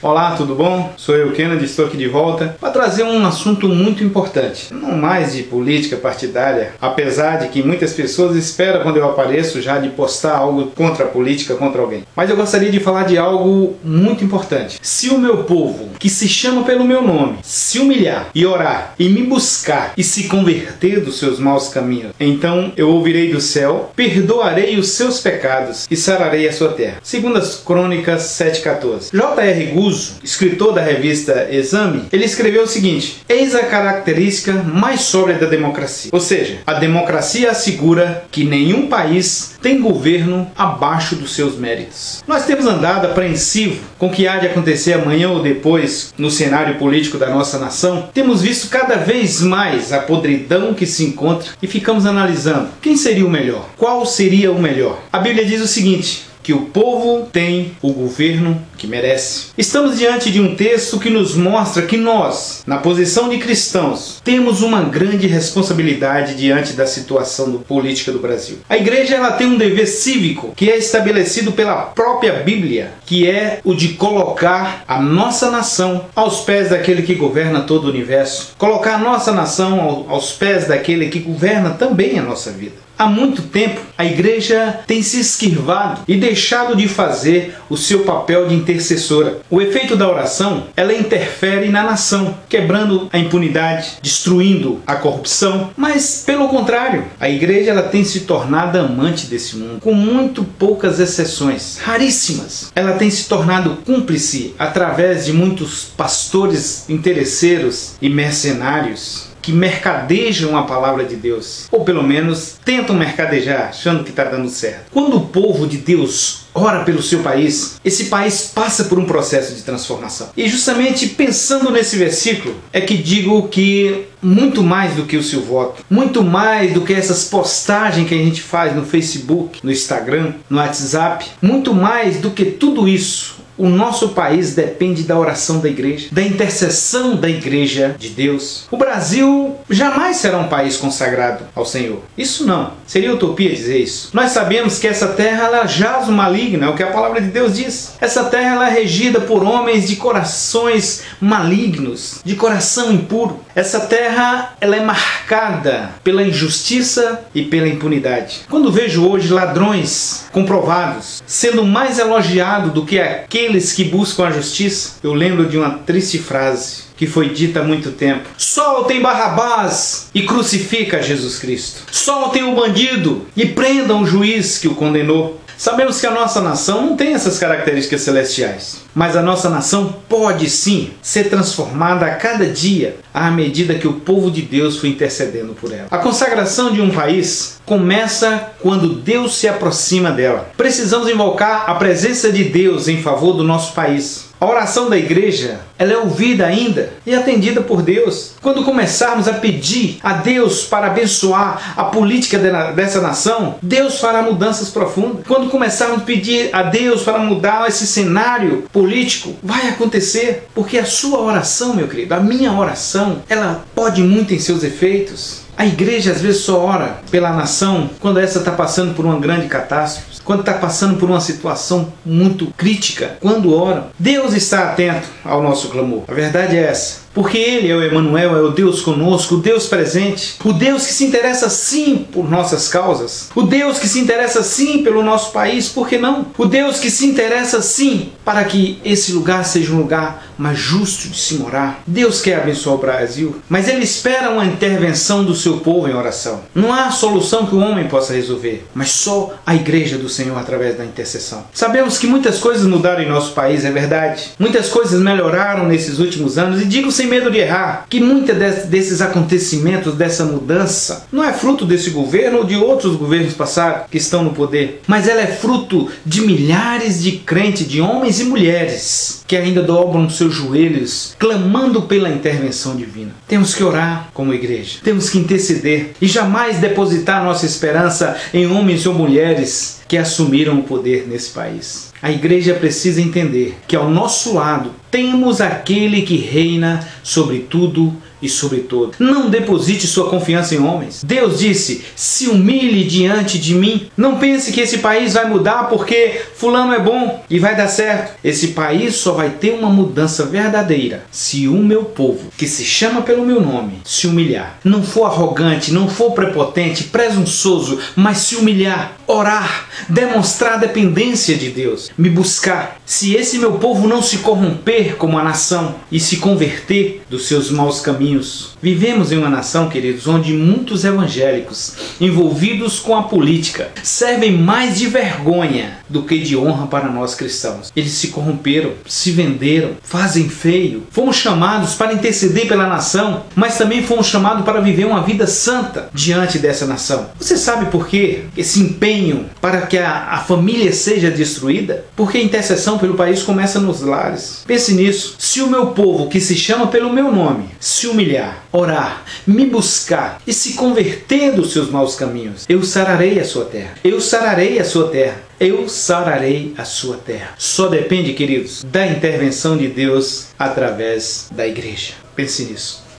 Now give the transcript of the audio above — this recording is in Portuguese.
Olá, tudo bom? Sou eu, Kennedy, estou aqui de volta para trazer um assunto muito importante. Não mais de política partidária, apesar de que muitas pessoas esperam quando eu apareço já de postar algo contra a política, contra alguém. Mas eu gostaria de falar de algo muito importante. Se o meu povo, que se chama pelo meu nome, se humilhar e orar e me buscar e se converter dos seus maus caminhos, então eu ouvirei do céu, perdoarei os seus pecados e sararei a sua terra. Segundo as Crônicas 7,14. J.R. Guzzo, escritor da revista Exame, ele escreveu o seguinte: eis a característica mais sóbria da democracia. Ou seja, a democracia assegura que nenhum país tem governo abaixo dos seus méritos. Nós temos andado apreensivo com o que há de acontecer amanhã ou depois no cenário político da nossa nação. Temos visto cada vez mais a podridão que se encontra e ficamos analisando quem seria o melhor, qual seria o melhor. A Bíblia diz o seguinte: que o povo tem o governo que merece. Estamos diante de um texto que nos mostra que nós, na posição de cristãos, temos uma grande responsabilidade diante da situação política do Brasil. A igreja ela tem um dever cívico que é estabelecido pela própria Bíblia, que é o de colocar a nossa nação aos pés daquele que governa todo o universo, colocar a nossa nação aos pés daquele que governa também a nossa vida. Há muito tempo, a igreja tem se esquivado e deixado de fazer o seu papel de intercessora. O efeito da oração, ela interfere na nação, quebrando a impunidade, destruindo a corrupção. Mas, pelo contrário, a igreja ela tem se tornado amante desse mundo, com muito poucas exceções, raríssimas. Ela tem se tornado cúmplice através de muitos pastores interesseiros e mercenários que mercadejam a palavra de Deus, ou pelo menos tentam mercadejar, achando que está dando certo. Quando o povo de Deus ora pelo seu país, esse país passa por um processo de transformação. E justamente pensando nesse versículo, é que digo que muito mais do que o seu voto, muito mais do que essas postagens que a gente faz no Facebook, no Instagram, no WhatsApp, muito mais do que tudo isso, o nosso país depende da oração da igreja, da intercessão da igreja de Deus. O Brasil jamais será um país consagrado ao Senhor. Isso não. Seria utopia dizer isso. Nós sabemos que essa terra ela jaz o maligno, é o que a palavra de Deus diz. Essa terra ela é regida por homens de corações malignos, de coração impuro. Essa terra ela é marcada pela injustiça e pela impunidade. Quando vejo hoje ladrões comprovados sendo mais elogiados do que aqueles que buscam a justiça, eu lembro de uma triste frase que foi dita há muito tempo: soltem Barrabás e crucifica Jesus Cristo. Soltem o bandido e prendam o juiz que o condenou. Sabemos que a nossa nação não tem essas características celestiais, mas a nossa nação pode sim ser transformada a cada dia à medida que o povo de Deus foi intercedendo por ela. A consagração de um país começa quando Deus se aproxima dela. Precisamos invocar a presença de Deus em favor do nosso país. A oração da igreja, ela é ouvida ainda e atendida por Deus. Quando começarmos a pedir a Deus para abençoar a política dessa nação, Deus fará mudanças profundas. Quando começarmos a pedir a Deus para mudar esse cenário político, vai acontecer. Porque a sua oração, meu querido, a minha oração, ela pode muito em seus efeitos. A igreja às vezes só ora pela nação quando essa está passando por uma grande catástrofe, quando está passando por uma situação muito crítica. Quando ora, Deus está atento ao nosso clamor. A verdade é essa. Porque Ele é o Emanuel, é o Deus conosco, o Deus presente, o Deus que se interessa sim por nossas causas, o Deus que se interessa sim pelo nosso país, por que não? O Deus que se interessa sim para que esse lugar seja um lugar mais justo de se morar. Deus quer abençoar o Brasil, mas Ele espera uma intervenção do seu povo em oração. Não há solução que o homem possa resolver, mas só a igreja do Senhor através da intercessão. Sabemos que muitas coisas mudaram em nosso país, é verdade. Muitas coisas melhoraram nesses últimos anos e digo sem medo de errar que muitos desses acontecimentos, dessa mudança, não é fruto desse governo ou de outros governos passados que estão no poder, mas ela é fruto de milhares de crentes, de homens e mulheres que ainda dobram seus joelhos clamando pela intervenção divina. Temos que orar como igreja, temos que interceder e jamais depositar nossa esperança em homens ou mulheres que assumiram o poder nesse país. A igreja precisa entender que ao nosso lado temos aquele que reina sobre tudo e sobretudo, não deposite sua confiança em homens. Deus disse: se humilhe diante de mim. Não pense que esse país vai mudar porque fulano é bom e vai dar certo. Esse país só vai ter uma mudança verdadeira se o meu povo, que se chama pelo meu nome, se humilhar. Não for arrogante, não for prepotente, presunçoso, mas se humilhar, orar, demonstrar dependência de Deus, me buscar. Se esse meu povo não se corromper como a nação e se converter dos seus maus caminhos. Vivemos em uma nação, queridos, onde muitos evangélicos envolvidos com a política servem mais de vergonha do que de honra para nós cristãos. Eles se corromperam, se venderam, fazem feio. Fomos chamados para interceder pela nação, mas também fomos chamados para viver uma vida santa diante dessa nação. Você sabe por quê? Esse empenho para que a família seja destruída? Porque a intercessão pelo país começa nos lares. Pense nisso. Se o meu povo, que se chama pelo meu nome, se humilhar, orar, me buscar e se converter dos seus maus caminhos, eu sararei a sua terra. Eu sararei a sua terra. Eu sararei a sua terra. Só depende, queridos, da intervenção de Deus através da igreja. Pense nisso.